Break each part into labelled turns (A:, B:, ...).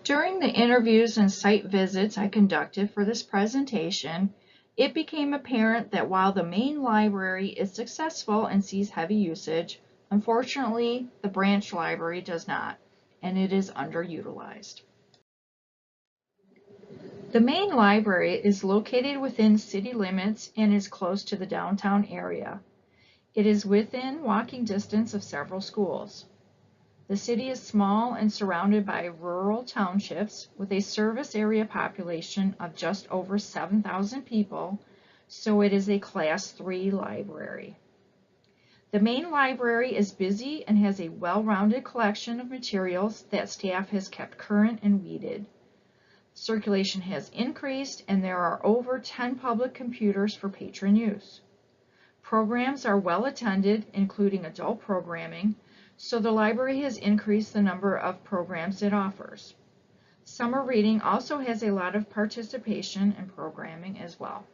A: During the interviews and site visits I conducted for this presentation, it became apparent that while the main library is successful and sees heavy usage, unfortunately, the branch library does not, and it is underutilized. The main library is located within city limits and is close to the downtown area. It is within walking distance of several schools. The city is small and surrounded by rural townships with a service area population of just over 7,000 people, so it is a Class 3 library. The main library is busy and has a well-rounded collection of materials that staff has kept current and weeded. Circulation has increased and there are over 10 public computers for patron use. Programs are well attended, including adult programming, so the library has increased the number of programs it offers. Summer reading also has a lot of participation in programming as well.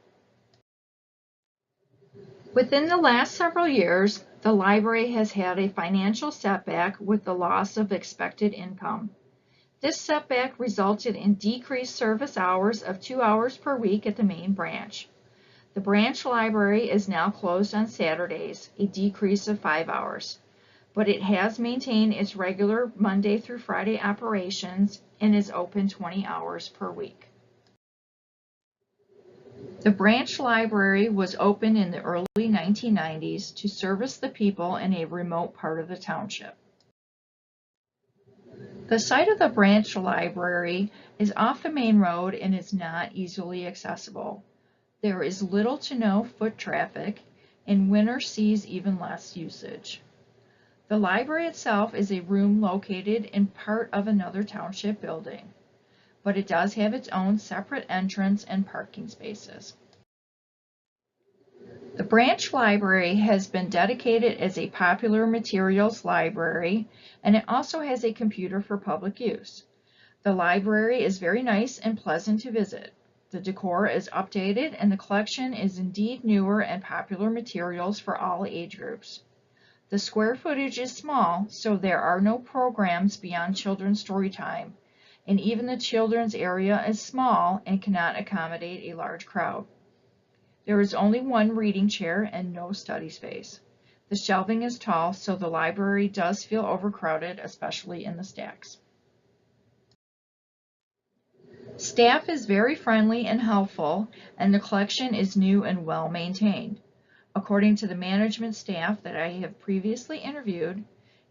A: Within the last several years, the library has had a financial setback with the loss of expected income. This setback resulted in decreased service hours of 2 hours per week at the main branch. The branch library is now closed on Saturdays, a decrease of 5 hours, but it has maintained its regular Monday through Friday operations and is open 20 hours per week. The branch library was opened in the early 1990s to service the people in a remote part of the township. The site of the branch library is off the main road and is not easily accessible. There is little to no foot traffic, and winter sees even less usage. The library itself is a room located in part of another township building, but it does have its own separate entrance and parking spaces. The branch library has been dedicated as a popular materials library, and it also has a computer for public use. The library is very nice and pleasant to visit. The decor is updated and the collection is indeed newer and popular materials for all age groups. The square footage is small, so there are no programs beyond children's story time, and even the children's area is small and cannot accommodate a large crowd. There is only one reading chair and no study space. The shelving is tall, so the library does feel overcrowded, especially in the stacks. Staff is very friendly and helpful, and the collection is new and well maintained. According to the management staff that I have previously interviewed,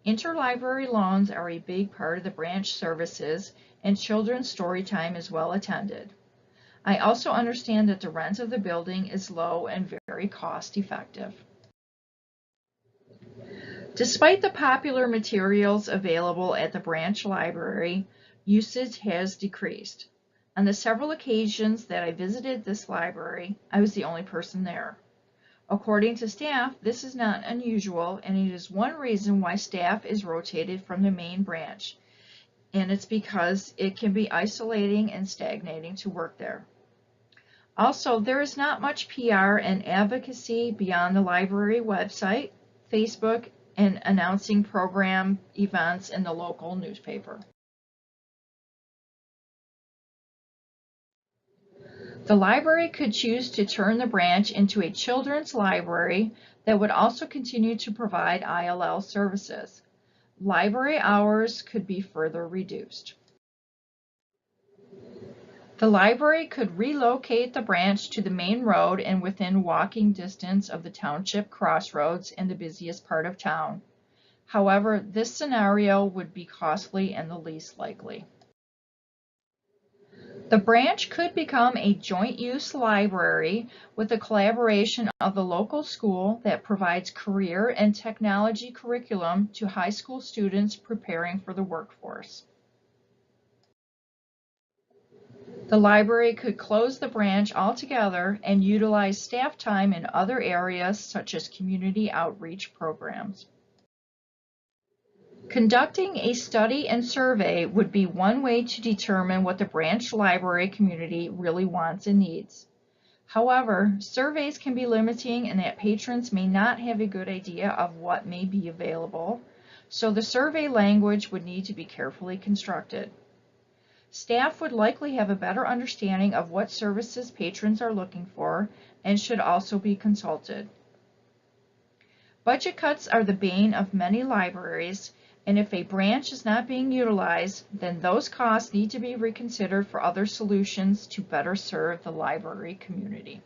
A: interlibrary loans are a big part of the branch services, and children's story time is well attended. I also understand that the rent of the building is low and very cost effective. Despite the popular materials available at the branch library, usage has decreased. On the several occasions that I visited this library, I was the only person there. According to staff, this is not unusual, and it is one reason why staff is rotated from the main branch, and it's because it can be isolating and stagnating to work there. Also, there is not much PR and advocacy beyond the library website, Facebook, and announcing program events in the local newspaper. The library could choose to turn the branch into a children's library that would also continue to provide ILL services. Library hours could be further reduced. The library could relocate the branch to the main road and within walking distance of the township crossroads in the busiest part of town. However, this scenario would be costly and the least likely. The branch could become a joint-use library with the collaboration of the local school that provides career and technology curriculum to high school students preparing for the workforce. The library could close the branch altogether and utilize staff time in other areas such as community outreach programs. Conducting a study and survey would be one way to determine what the branch library community really wants and needs. However, surveys can be limiting in that patrons may not have a good idea of what may be available, so the survey language would need to be carefully constructed. Staff would likely have a better understanding of what services patrons are looking for and should also be consulted. Budget cuts are the bane of many libraries, and if a branch is not being utilized, then those costs need to be reconsidered for other solutions to better serve the library community.